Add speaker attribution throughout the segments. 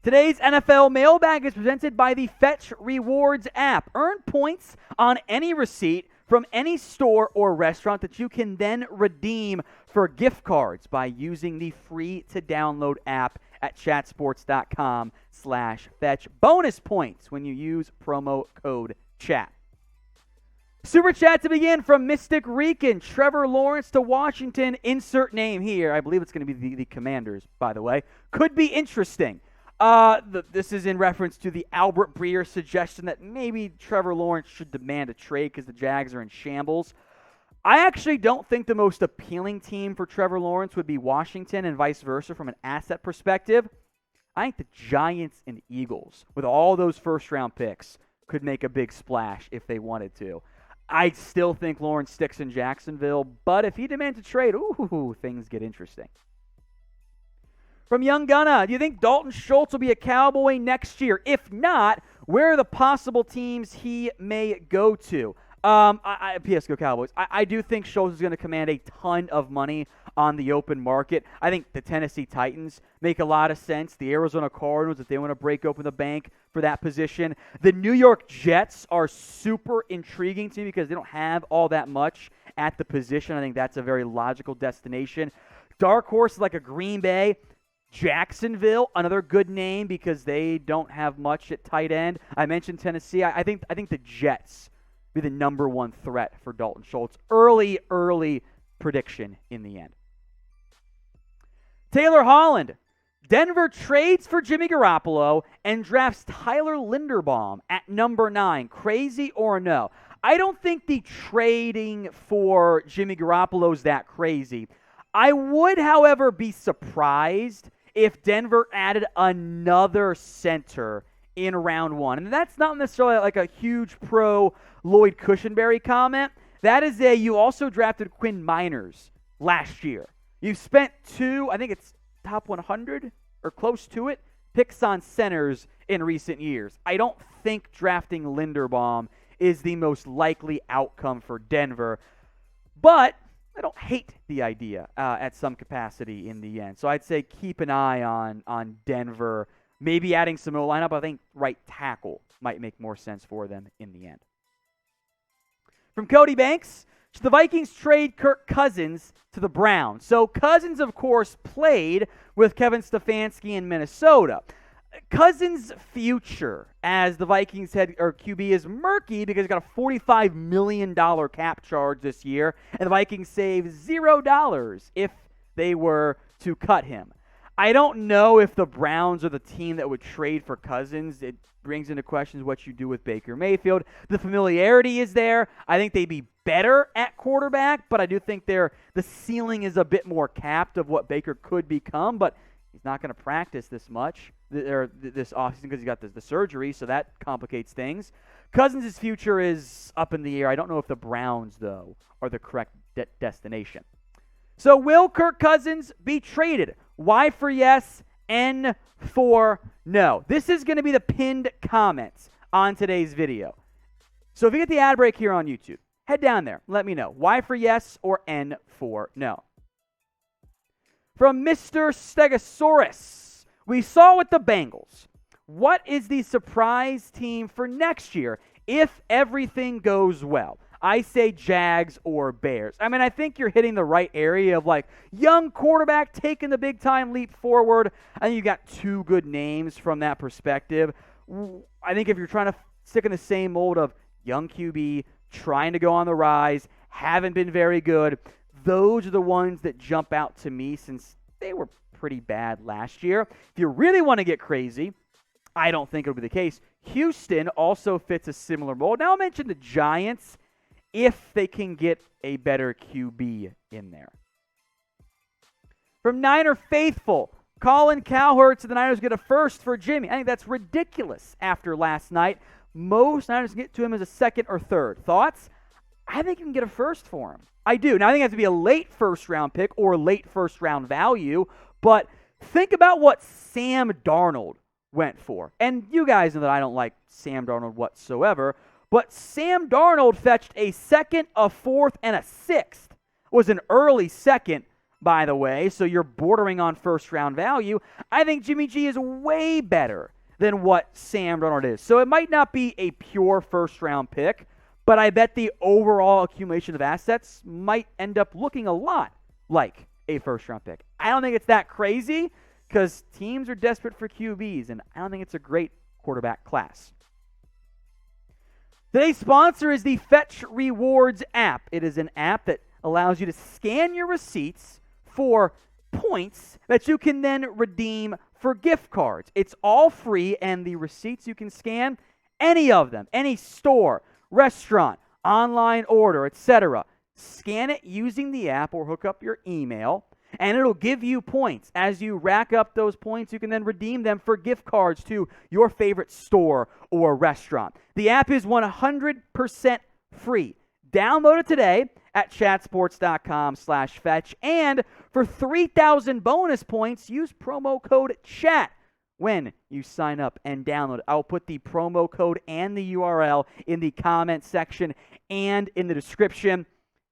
Speaker 1: Today's NFL Mailbag is presented by the Fetch Rewards app. Earn points on any receipt from any store or restaurant that you can then redeem for gift cards by using the free-to-download app at chatsports.com/fetch. Bonus points when you use promo code CHAT. Super chat to begin from Mystic Rican. Trevor Lawrence to Washington. Insert name here. I believe it's going to be the Commanders, by the way. Could be interesting. This is in reference to the Albert Breer suggestion that maybe Trevor Lawrence should demand a trade because the Jags are in shambles. I actually don't think the most appealing team for Trevor Lawrence would be Washington and vice versa from an asset perspective. I think the Giants and Eagles, with all those first-round picks, could make a big splash if they wanted to. I still think Lawrence sticks in Jacksonville, but if he demands a trade, things get interesting. From Young Gunna, do you think Dalton Schultz will be a Cowboy next year? If not, where are the possible teams he may go to? P.S. Go Cowboys. I do think Schultz is going to command a ton of money on the open market. I think the Tennessee Titans make a lot of sense. The Arizona Cardinals, if they want to break open the bank for that position. The New York Jets are super intriguing to me because they don't have all that much at the position. I think that's a very logical destination. Dark horse like a Green Bay. Jacksonville, another good name because they don't have much at tight end. I mentioned Tennessee. I think the Jets be the number one threat for Dalton Schultz. Early prediction in the end. Taylor Holland. Denver trades for Jimmy Garoppolo and drafts Tyler Linderbaum at number 9. Crazy or no? I don't think the trading for Jimmy Garoppolo is that crazy. I would, however, be surprised if Denver added another center in round 1. And that's not necessarily like a huge pro Lloyd Cushenberry comment. That is you also drafted Quinn Miners last year. You've spent 2, I think it's top 100 or close to it, picks on centers in recent years. I don't think drafting Linderbaum is the most likely outcome for Denver. But I don't hate the idea at some capacity in the end. So I'd say keep an eye on Denver, maybe adding some more lineup. I think right tackle might make more sense for them in the end. From Cody Banks, should the Vikings trade Kirk Cousins to the Browns? So Cousins, of course, played with Kevin Stefanski in Minnesota. Cousins' future as the Vikings head or QB is murky because he's got a $45 million cap charge this year, and the Vikings save $0 if they were to cut him. I don't know if the Browns are the team that would trade for Cousins. It brings into questions what you do with Baker Mayfield. The familiarity is there. I think they'd be better at quarterback, but I do think the ceiling is a bit more capped of what Baker could become, but he's not going to practice this much this offseason because he got the surgery, so that complicates things. Cousins' future is up in the air. I don't know if the Browns, though, are the correct destination. So will Kirk Cousins be traded? Y for yes, N for no. This is going to be the pinned comments on today's video. So if you get the ad break here on YouTube, head down there. Let me know. Y for yes or N for no. From Mr. Stegosaurus, we saw with the Bengals. What is the surprise team for next year if everything goes well? I say Jags or Bears. I mean, I think you're hitting the right area of like young quarterback taking the big time leap forward. I think you got 2 good names from that perspective. I think if you're trying to stick in the same mold of young QB, trying to go on the rise, haven't been very good, those are the ones that jump out to me since they were pretty bad last year. If you really want to get crazy, I don't think it'll be the case. Houston also fits a similar mold. Now I'll mention the Giants if they can get a better QB in there. From Niner Faithful, Colin Cowherd said the Niners get a first for Jimmy. I think that's ridiculous after last night. Most Niners get to him as a second or third. Thoughts? I think you can get a first for him. I do. Now, I think it has to be a late first-round pick or late first-round value, but think about what Sam Darnold went for. And you guys know that I don't like Sam Darnold whatsoever, but Sam Darnold fetched a second, a fourth, and a sixth. Was an early second by the way, so you're bordering on first-round value. I think Jimmy G is way better than what Sam Darnold is. So it might not be a pure first-round pick, but I bet the overall accumulation of assets might end up looking a lot like a first-round pick. I don't think it's that crazy because teams are desperate for QBs, and I don't think it's a great quarterback class. Today's sponsor is the Fetch Rewards app. It is an app that allows you to scan your receipts for points that you can then redeem for gift cards. It's all free, and the receipts you can scan, any of them, any store, restaurant, online order, etc. Scan it using the app or hook up your email, and it'll give you points. As you rack up those points, you can then redeem them for gift cards to your favorite store or restaurant. The app is 100% free. Download it today at chatsports.com/fetch. And for 3,000 bonus points, use promo code CHAT when you sign up and download it. I'll put the promo code and the URL in the comment section and in the description.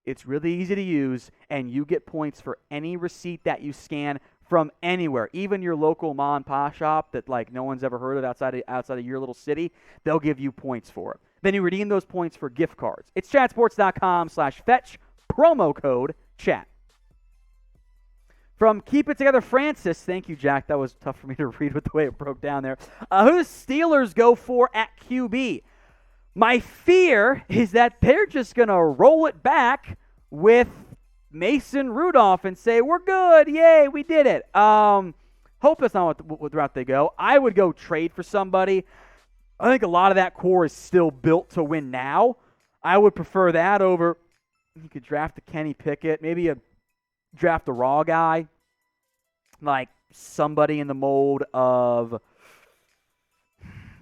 Speaker 1: It's really easy to use, and you get points for any receipt that you scan from anywhere, even your local mom and pop shop that like no one's ever heard of outside of your little city. They'll give you points for it. Then you redeem those points for gift cards. It's chatsports.com/fetch, promo code chat. From Keep It Together Francis, thank you, Jack. That was tough for me to read with the way it broke down there. Who the Steelers go for at QB? My fear is that they're just going to roll it back with Mason Rudolph and say, we're good, yay, we did it. Hope that's not what route they go. I would go trade for somebody. I think a lot of that core is still built to win now. I would prefer that over, you could draft a Kenny Pickett, maybe draft a raw guy, like somebody in the mold of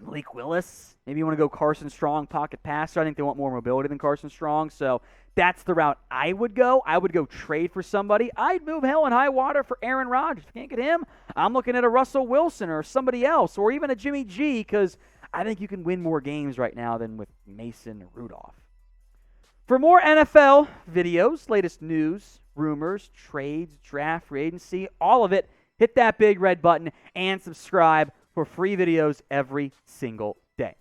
Speaker 1: Malik Willis. Maybe you want to go Carson Strong, pocket passer. I think they want more mobility than Carson Strong, so that's the route I would go. I would go trade for somebody. I'd move hell and high water for Aaron Rodgers. If you can't get him, I'm looking at a Russell Wilson or somebody else, or even a Jimmy G, because I think you can win more games right now than with Mason Rudolph. For more NFL videos, latest news, rumors, trades, draft, free agency, all of it, hit that big red button and subscribe for free videos every single day.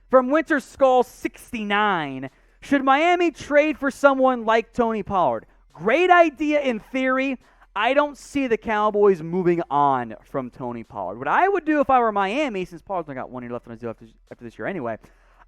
Speaker 1: From Winter Skull 69, should Miami trade for someone like Tony Pollard? Great idea in theory. I don't see the Cowboys moving on from Tony Pollard. What I would do if I were Miami, since Pollard's only got 1 year left on his deal after this year anyway,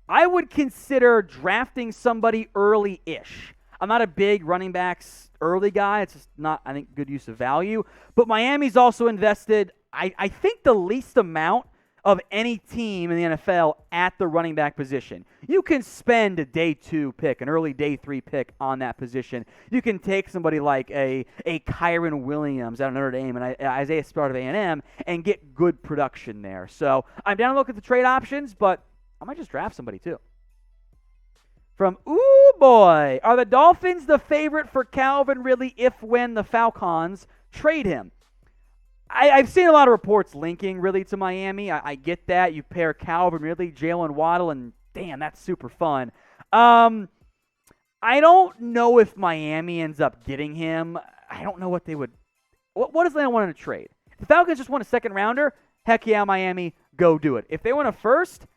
Speaker 1: I would consider drafting somebody early-ish. I'm not a big running backs early guy. It's just not, I think, good use of value. But Miami's also invested, I think, the least amount of any team in the NFL at the running back position. You can spend a day 2 pick, an early day 3 pick on that position. You can take somebody like a Kyron Williams out of Notre Dame and Isaiah Spillard of A&M and get good production there. So I'm down to look at the trade options, but I might just draft somebody too. From Ooh Boy, are the Dolphins the favorite for Calvin Ridley when the Falcons trade him? I've seen a lot of reports linking Ridley to Miami. I get that. You pair Calvin Ridley, Jalen Waddle, and damn, that's super fun. I don't know if Miami ends up getting him. I don't know what they would. What does they want to trade? If the Falcons just want a second rounder, heck yeah, Miami, go do it. If they want a first,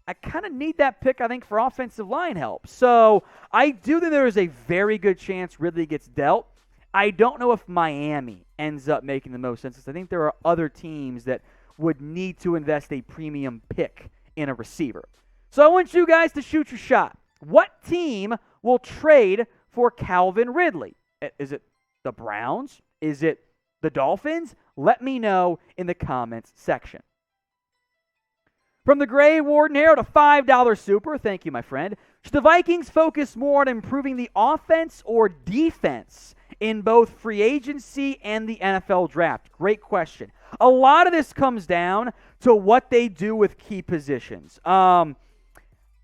Speaker 1: I kind of need that pick, I think, for offensive line help. So I do think there is a very good chance Ridley gets dealt. I don't know if Miami ends up making the most sense. I think there are other teams that would need to invest a premium pick in a receiver. So I want you guys to shoot your shot. What team will trade for Calvin Ridley? Is it the Browns? Is it the Dolphins? Let me know in the comments section. From the Gray Warden Arrow to $5 Super, thank you, my friend. Should the Vikings focus more on improving the offense or defense in both free agency and the NFL draft? Great question. A lot of this comes down to what they do with key positions. In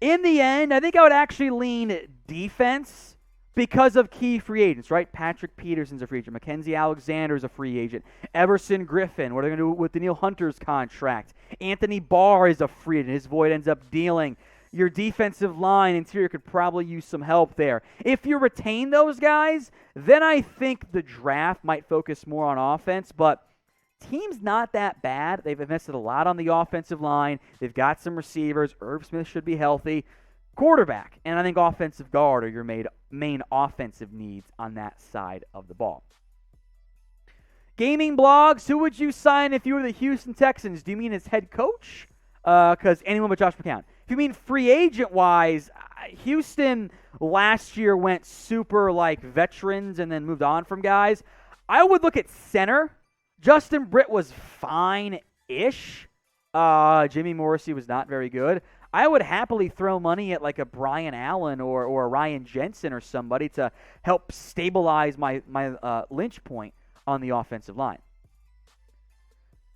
Speaker 1: the end, I think I would actually lean defense because of key free agents, right? Patrick Peterson's a free agent. Mackenzie Alexander's a free agent. Everson Griffin, what are they going to do with Daniil Hunter's contract? Anthony Barr is a free agent. His void ends up dealing. Your defensive line, interior could probably use some help there. If you retain those guys, then I think the draft might focus more on offense, but team's not that bad. They've invested a lot on the offensive line. They've got some receivers. Irv Smith should be healthy. Quarterback, and I think offensive guard are your main offensive needs on that side of the ball. Gaming blogs, who would you sign if you were the Houston Texans? Do you mean as head coach? Because anyone but Josh McCown. If you mean free agent-wise, Houston last year went super like veterans and then moved on from guys. I would look at center. Justin Britt was fine-ish. Jimmy Morrissey was not very good. I would happily throw money at like a Brian Allen or a Ryan Jensen or somebody to help stabilize my lynch point on the offensive line.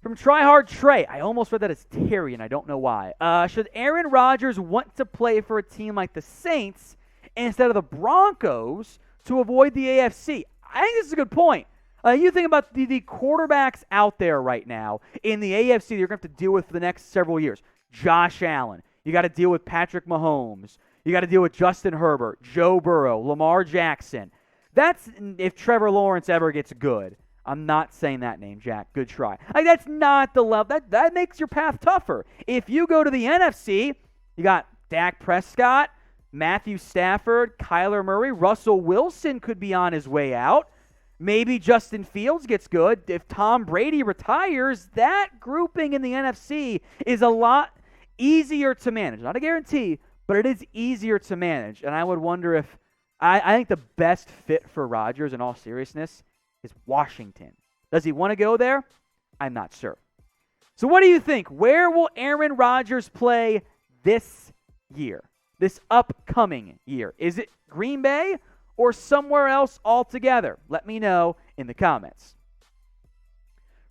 Speaker 1: From Tryhard Trey, I almost read that as Terry, and I don't know why. Should Aaron Rodgers want to play for a team like the Saints instead of the Broncos to avoid the AFC? I think this is a good point. You think about the quarterbacks out there right now in the AFC you're going to have to deal with for the next several years. Josh Allen. You got to deal with Patrick Mahomes. You got to deal with Justin Herbert, Joe Burrow, Lamar Jackson. That's if Trevor Lawrence ever gets good. I'm not saying that name, Jack. Good try. Like, that's not the level. That makes your path tougher. If you go to the NFC, you got Dak Prescott, Matthew Stafford, Kyler Murray, Russell Wilson could be on his way out. Maybe Justin Fields gets good. If Tom Brady retires, that grouping in the NFC is a lot easier to manage. Not a guarantee, but it is easier to manage. And I would wonder if I think the best fit for Rodgers, in all seriousness, is Washington. Does he want to go there? I'm not sure. So what do you think? Where will Aaron Rodgers play this year, this upcoming year? Is it Green Bay or somewhere else altogether? Let me know in the comments.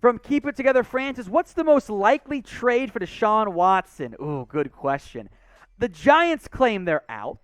Speaker 1: From Keep It Together Francis, what's the most likely trade for Deshaun Watson? Ooh, good question. The Giants claim they're out.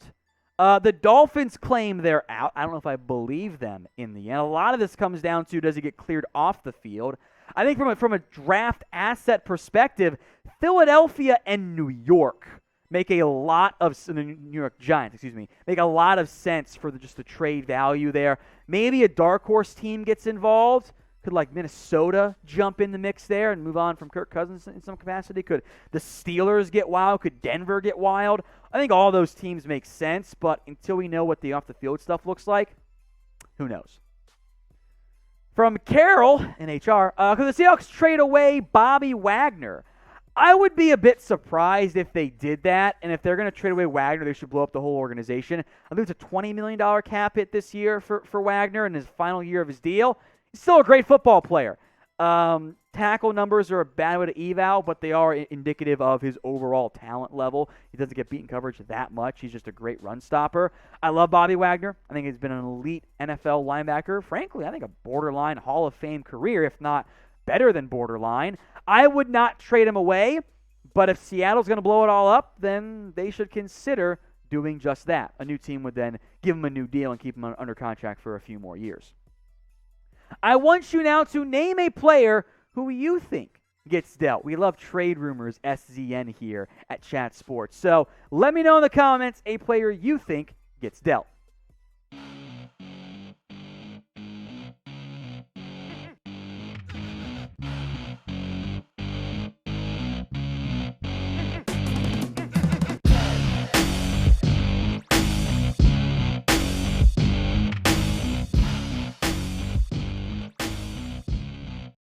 Speaker 1: The Dolphins claim they're out. I don't know if I believe them in the end. A lot of this comes down to, does he get cleared off the field? I think from a draft asset perspective, Philadelphia and New York make a lot of – the New York Giants, make a lot of sense for just the trade value there. Maybe a dark horse team gets involved. Could, like, Minnesota jump in the mix there and move on from Kirk Cousins in some capacity? Could the Steelers get wild? Could Denver get wild? I think all those teams make sense, but until we know what the off-the-field stuff looks like, who knows? From Carol in HR, could the Seahawks trade away Bobby Wagner? I would be a bit surprised if they did that, and if they're going to trade away Wagner, they should blow up the whole organization. I think it's a $20 million cap hit this year for Wagner in his final year of his deal. He's still a great football player. Tackle numbers are a bad way to eval, but they are indicative of his overall talent level. He doesn't get beaten coverage that much. He's just a great run stopper. I love Bobby Wagner. I think he's been an elite NFL linebacker. Frankly, I think a borderline Hall of Fame career, if not better than borderline. I would not trade him away, but if Seattle's going to blow it all up, then they should consider doing just that. A new team would then give him a new deal and keep him under contract for a few more years. I want you now to name a player who you think gets dealt. We love trade rumors, SZN here at Chat Sports. So let me know in the comments a player you think gets dealt.